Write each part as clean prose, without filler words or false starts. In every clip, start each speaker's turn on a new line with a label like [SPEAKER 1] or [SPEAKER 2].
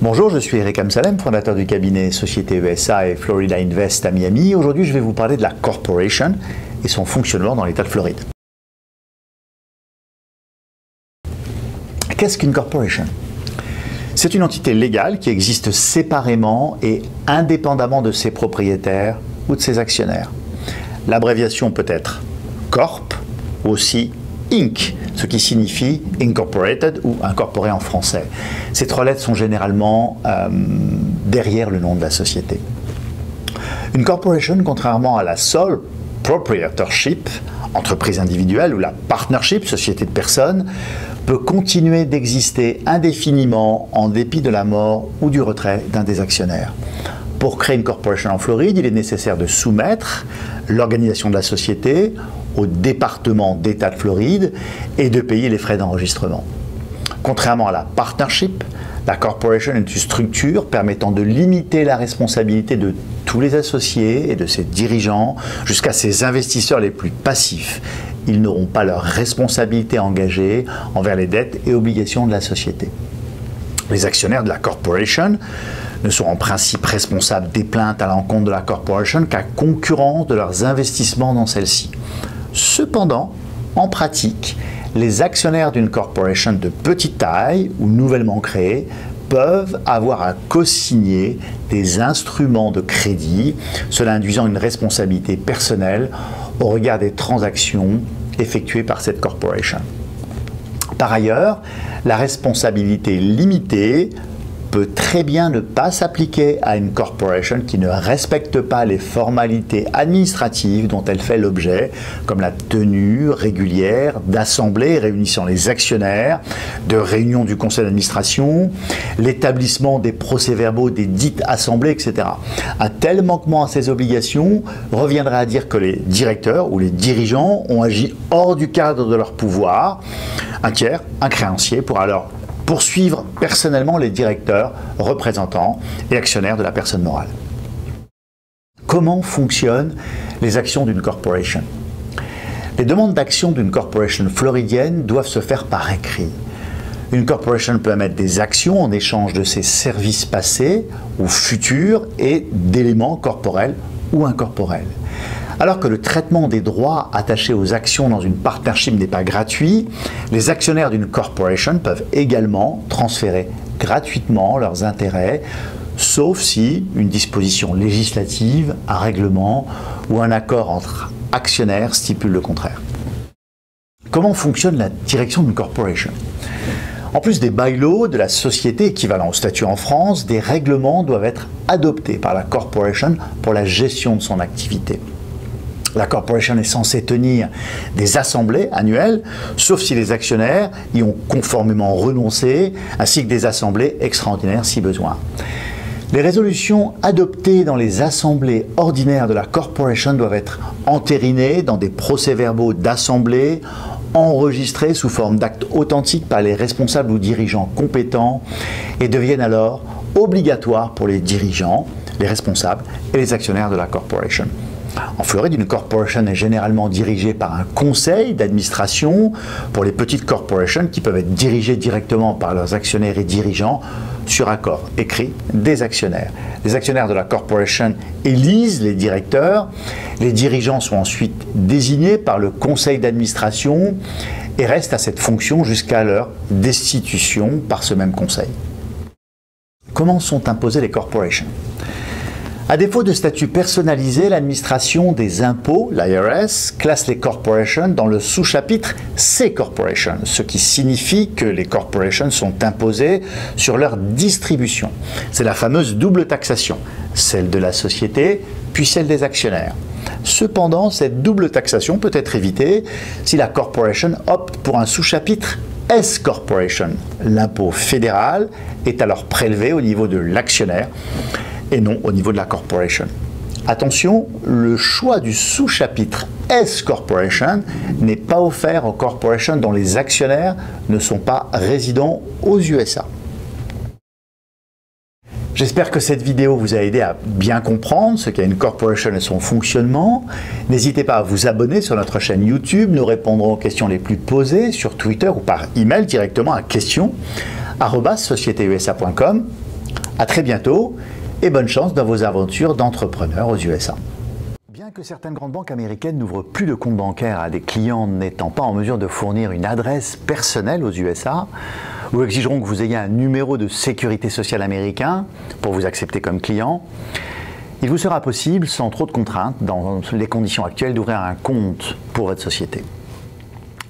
[SPEAKER 1] Bonjour, je suis Eric Amsalem, fondateur du cabinet Société USA et Florida Invest à Miami. Aujourd'hui, je vais vous parler de la corporation et son fonctionnement dans l'État de Floride. Qu'est-ce qu'une corporation? C'est une entité légale qui existe séparément et indépendamment de ses propriétaires ou de ses actionnaires. L'abréviation peut être Corp ou aussi Inc., ce qui signifie Incorporated ou incorporé en français. Ces trois lettres sont généralement derrière le nom de la société. Une corporation, contrairement à la sole proprietorship, entreprise individuelle, ou la partnership, société de personnes, peut continuer d'exister indéfiniment en dépit de la mort ou du retrait d'un des actionnaires. Pour créer une corporation en Floride, il est nécessaire de soumettre l'organisation de la société au département d'État de Floride et de payer les frais d'enregistrement. Contrairement à la partnership, la corporation est une structure permettant de limiter la responsabilité de tous les associés et de ses dirigeants jusqu'à ses investisseurs les plus passifs. Ils n'auront pas leur responsabilité engagée envers les dettes et obligations de la société. Les actionnaires de la corporation ne sont en principe responsables des plaintes à l'encontre de la corporation qu'à concurrence de leurs investissements dans celle-ci. Cependant, en pratique, les actionnaires d'une corporation de petite taille ou nouvellement créée peuvent avoir à co-signer des instruments de crédit, cela induisant une responsabilité personnelle au regard des transactions effectuées par cette corporation. Par ailleurs, la responsabilité limitée peut très bien ne pas s'appliquer à une corporation qui ne respecte pas les formalités administratives dont elle fait l'objet, comme la tenue régulière d'assemblées réunissant les actionnaires, de réunions du conseil d'administration, l'établissement des procès-verbaux des dites assemblées, etc. Un tel manquement à ces obligations reviendrait à dire que les directeurs ou les dirigeants ont agi hors du cadre de leur pouvoir. Un tiers, un créancier, pourra alors poursuivre personnellement les directeurs, représentants et actionnaires de la personne morale. Comment fonctionnent les actions d'une corporation? Les demandes d'action d'une corporation floridienne doivent se faire par écrit. Une corporation peut émettre des actions en échange de ses services passés ou futurs et d'éléments corporels ou incorporels. Alors que le traitement des droits attachés aux actions dans une partnership n'est pas gratuit, les actionnaires d'une corporation peuvent également transférer gratuitement leurs intérêts, sauf si une disposition législative, un règlement ou un accord entre actionnaires stipule le contraire. Comment fonctionne la direction d'une corporation? En plus des bylaws de la société équivalent au statut en France, des règlements doivent être adoptés par la corporation pour la gestion de son activité. La corporation est censée tenir des assemblées annuelles, sauf si les actionnaires y ont conformément renoncé, ainsi que des assemblées extraordinaires si besoin. Les résolutions adoptées dans les assemblées ordinaires de la corporation doivent être entérinées dans des procès-verbaux d'assemblée, enregistrés sous forme d'actes authentiques par les responsables ou dirigeants compétents et deviennent alors obligatoires pour les dirigeants, les responsables et les actionnaires de la corporation. En Floride, une corporation est généralement dirigée par un conseil d'administration pour les petites corporations qui peuvent être dirigées directement par leurs actionnaires et dirigeants sur accord écrit des actionnaires. Les actionnaires de la corporation élisent les directeurs, les dirigeants sont ensuite désignés par le conseil d'administration et restent à cette fonction jusqu'à leur destitution par ce même conseil. Comment sont imposées les corporations? À défaut de statut personnalisé, l'administration des impôts, l'IRS, classe les corporations dans le sous-chapitre C Corporation, ce qui signifie que les corporations sont imposées sur leur distribution. C'est la fameuse double taxation, celle de la société puis celle des actionnaires. Cependant, cette double taxation peut être évitée si la corporation opte pour un sous-chapitre S Corporation. L'impôt fédéral est alors prélevé au niveau de l'actionnaire et non au niveau de la corporation. Attention, le choix du sous-chapitre S Corporation n'est pas offert aux corporations dont les actionnaires ne sont pas résidents aux USA. J'espère que cette vidéo vous a aidé à bien comprendre ce qu'est une corporation et son fonctionnement. N'hésitez pas à vous abonner sur notre chaîne YouTube. Nous répondrons aux questions les plus posées sur Twitter ou par email directement à questions@societeusa.com. À très bientôt et bonne chance dans vos aventures d'entrepreneur aux USA. Bien que certaines grandes banques américaines n'ouvrent plus de compte bancaire à des clients n'étant pas en mesure de fournir une adresse personnelle aux USA, ou exigeront que vous ayez un numéro de sécurité sociale américain pour vous accepter comme client, il vous sera possible, sans trop de contraintes, dans les conditions actuelles, d'ouvrir un compte pour votre société.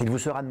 [SPEAKER 1] Il vous sera demandé